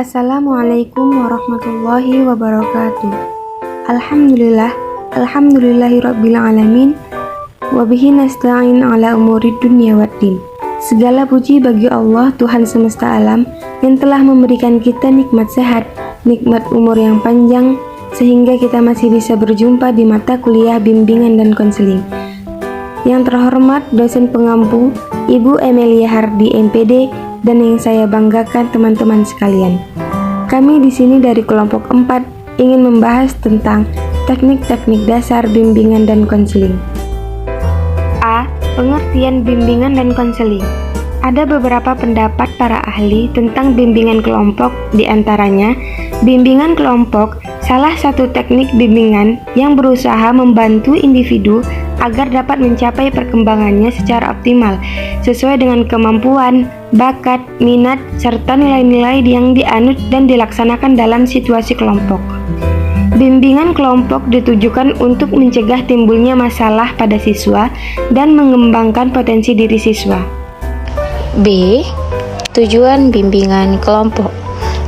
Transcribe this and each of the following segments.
Assalamualaikum warahmatullahi wabarakatuh. Alhamdulillahirabbil alamin. Wa bihi nasta'in ala umuri dunya waddin. Segala puji bagi Allah, Tuhan semesta alam, yang telah memberikan kita nikmat sehat, nikmat umur yang panjang, sehingga kita masih bisa berjumpa di mata kuliah bimbingan dan konseling. Yang terhormat dosen pengampu Ibu Emilia Hardi MPD, dan yang saya banggakan teman-teman sekalian. Kami di sini dari kelompok 4 ingin membahas tentang teknik-teknik dasar bimbingan dan konseling. A. Pengertian bimbingan dan konseling. Ada beberapa pendapat para ahli tentang bimbingan kelompok, di antaranya bimbingan kelompok salah satu teknik bimbingan yang berusaha membantu individu agar dapat mencapai perkembangannya secara optimal sesuai dengan kemampuan, bakat, minat, serta nilai-nilai yang dianut dan dilaksanakan dalam situasi kelompok. Bimbingan kelompok ditujukan untuk mencegah timbulnya masalah pada siswa dan mengembangkan potensi diri siswa. B. Tujuan bimbingan kelompok.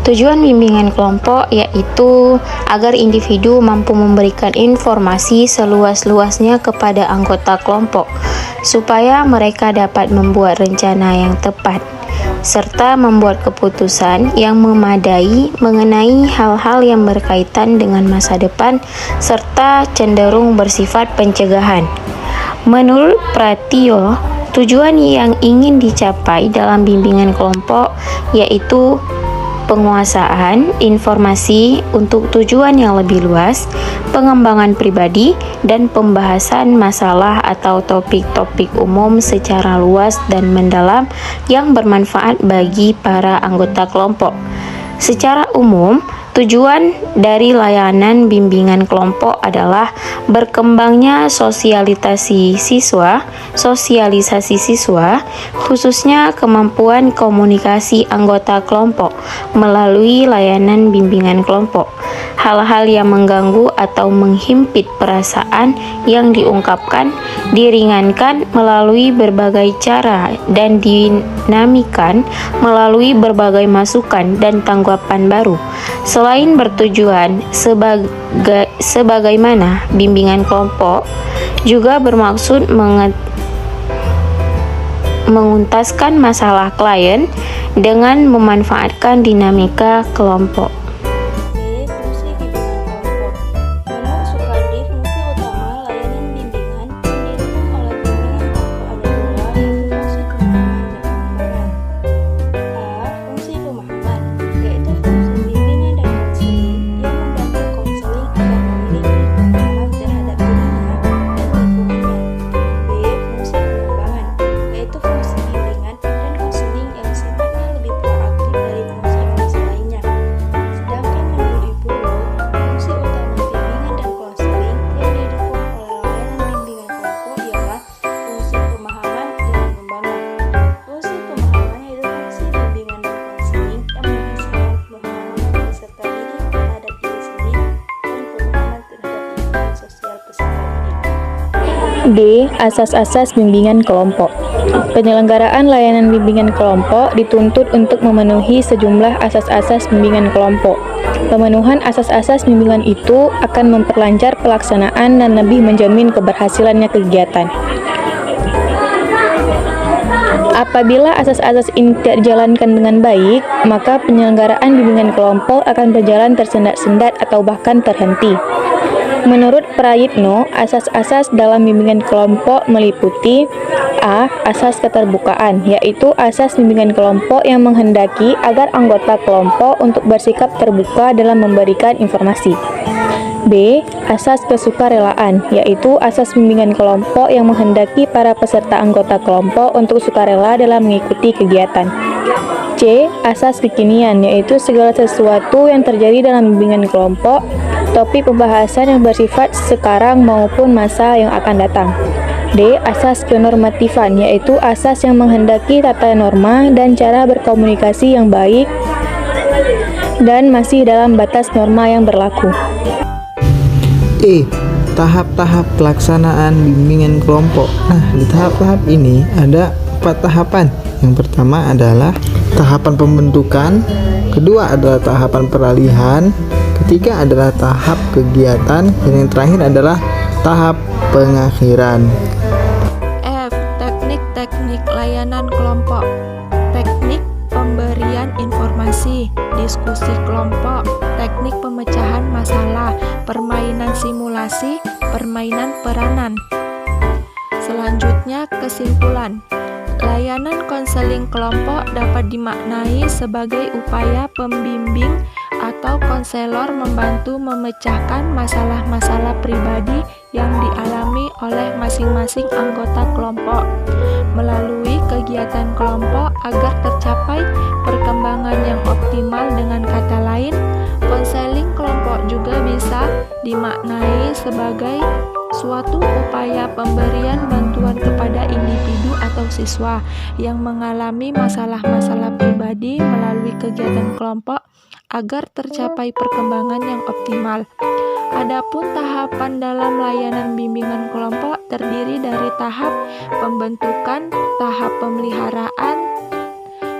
Tujuan bimbingan kelompok yaitu agar individu mampu memberikan informasi seluas-luasnya kepada anggota kelompok, supaya mereka dapat membuat rencana yang tepat, serta membuat keputusan yang memadai mengenai hal-hal yang berkaitan dengan masa depan, serta cenderung bersifat pencegahan. Menurut Pratio, tujuan yang ingin dicapai dalam bimbingan kelompok yaitu penguasaan informasi untuk tujuan yang lebih luas, pengembangan pribadi, dan pembahasan masalah atau topik-topik umum secara luas dan mendalam yang bermanfaat bagi para anggota kelompok. Secara umum, tujuan dari layanan bimbingan kelompok adalah berkembangnya sosialisasi siswa, khususnya kemampuan komunikasi anggota kelompok melalui layanan bimbingan kelompok. Hal-hal yang mengganggu atau menghimpit perasaan yang diungkapkan diringankan melalui berbagai cara dan dinamikan melalui berbagai masukan dan tanggapan baru. Selain bertujuan sebagaimana bimbingan kelompok juga bermaksud menguntaskan masalah klien dengan memanfaatkan dinamika kelompok. Fungsi bimbingan kelompok. Menurut Soekardi, fungsi utama layanan bimbingan yang didukung oleh bimbingan kelompok ada dua, yaitu fungsi pemahaman dan pengembangan. A. Fungsi pemahaman, yaitu fungsi bimbingan dan konseling yang membantu konseling agar memiliki pemahaman terhadap dirinya dan lingkungannya. B. Fungsi pengembangan, yaitu fungsi bimbingan dan konseling yang sifatnya lebih proaktif dari fungsi-fungsi lainnya. Sedangkan menurut Ibu Lo, fungsi utama bimbingan dan konseling yang didukung oleh layanan bimbingan kelompok ialah fungsi pemahaman dan pengembangan. Fungsi pemahaman yaitu fungsi bimbingan dan konseling yang menghasilkan pemahaman peserta didik terhadap diri sendiri dan pemahaman terhadap lingkungan sosial peserta didik. D. Asas-asas bimbingan kelompok. Penyelenggaraan layanan bimbingan kelompok dituntut untuk memenuhi sejumlah asas-asas bimbingan kelompok. Pemenuhan asas-asas bimbingan itu akan memperlancar pelaksanaan dan lebih menjamin keberhasilannya kegiatan. Apabila asas-asas ini tidak dijalankan dengan baik, maka penyelenggaraan bimbingan kelompok akan berjalan tersendat-sendat atau bahkan terhenti. Menurut Prayitno, asas-asas dalam bimbingan kelompok meliputi A. Asas keterbukaan, yaitu asas bimbingan kelompok yang menghendaki agar anggota kelompok untuk bersikap terbuka dalam memberikan informasi. B. Asas kesukarelaan, yaitu asas bimbingan kelompok yang menghendaki para peserta anggota kelompok untuk sukarela dalam mengikuti kegiatan. C. Asas kekinian, yaitu segala sesuatu yang terjadi dalam bimbingan kelompok, topik pembahasan yang bersifat sekarang maupun masa yang akan datang. D. Asas kenormatifan, yaitu asas yang menghendaki tata norma dan cara berkomunikasi yang baik dan masih dalam batas norma yang berlaku. E. Tahap-tahap pelaksanaan bimbingan kelompok. Nah, di tahap-tahap ini ada 4 tahapan. Yang pertama adalah tahapan pembentukan, kedua adalah tahapan peralihan, ketiga adalah tahap kegiatan, dan yang terakhir adalah tahap pengakhiran. F. Teknik-teknik layanan kelompok. Teknik pemberian informasi, diskusi kelompok, teknik pemecahan masalah, permainan simulasi, permainan peranan. Selanjutnya, kesimpulan. Layanan konseling kelompok dapat dimaknai sebagai upaya pembimbing atau konselor membantu memecahkan masalah-masalah pribadi yang dialami oleh masing-masing anggota kelompok melalui kegiatan kelompok agar tercapai perkembangan yang optimal. Dengan kata lain, konseling kelompok juga bisa dimaknai sebagai suatu upaya pemberian bantuan kepada individu atau siswa yang mengalami masalah-masalah pribadi melalui kegiatan kelompok agar tercapai perkembangan yang optimal. Adapun tahapan dalam layanan bimbingan kelompok terdiri dari tahap pembentukan, tahap pemeliharaan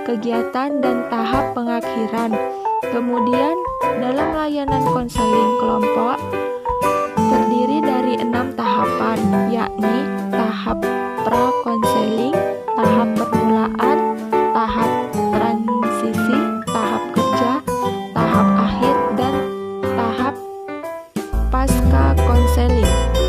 kegiatan, dan tahap pengakhiran. Kemudian, dalam layanan konseling kelompok terdiri dari 6 tahapan, yakni tahap pra-konseling,